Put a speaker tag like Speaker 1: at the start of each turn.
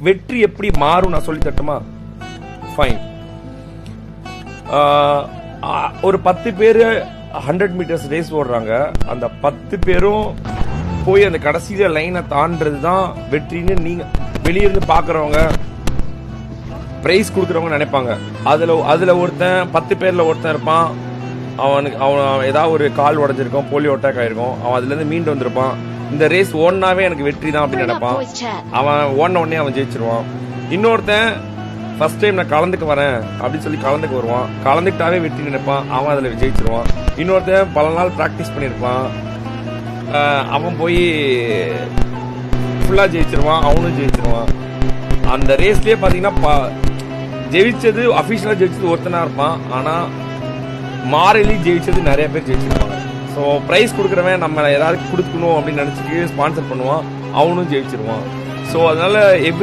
Speaker 1: வெற்றி எப்படி மாறும் நான் சொல்லி தட்டுமா? ஃபைன். ஒரு 10 பேர் 100 மீட்டர்ஸ் ரேஸ் ஓடுறாங்க. அந்த 10 பேரும் போய் அந்த கடைசியில லைனை தாண்டது தான் வெற்றின்னு நீங்க வெளியிருந்து பாக்குறவங்க, பிரைஸ் கொடுக்குறவங்க நினைப்பாங்க. அதுல ஒருத்தன் 10 பேர்ல ஒருத்தன் இருப்பான். அவன் ஏதாவது ஒரு கால் உடஞ்சிருக்கும், போலியோ அட்டாக் ஆயிருக்கும், அவன் அதுல இருந்து மீண்டு வந்திருப்பான். இந்த ரேஸ் ஓடனாவே எனக்கு வெற்றி தான் அப்படின்னு நினைப்பான். அவன் ஓடின உடனே அவன் ஜெயிச்சிருவான். இன்னொருத்தன் ஃபர்ஸ்ட் டைம் நான் கலந்துக்க வரேன் அப்படின்னு சொல்லி கலந்துக்க வருவான். கலந்துக்கிட்டாவே வெற்றி நினைப்பான், அவன் அதுல ஜெயிச்சிருவான். இன்னொருத்தன் பல நாள் பிராக்டிஸ் பண்ணிருப்பான், அவன் போய் ஃபுல்லா ஜெயிச்சிருவான், அவனும் ஜெயிச்சிருவான். அந்த ரேஸ்லயே பாத்தீங்கன்னா ஜெயிச்சது அபிஷியலா ஜெயிச்சது ஒருத்தனா இருப்பான், ஆனா மாறலி ஜெயிச்சது நிறைய பேர் ஜெயிச்சிருப்பாங்க. ஸோ ப்ரைஸ் கொடுக்குறவன் நம்ம ஏதாவது கொடுக்கணும் அப்படின்னு நினைச்சிட்டு ஸ்பான்சர் பண்ணுவான், அவனும் ஜெயிச்சிருவான். ஸோ அதனால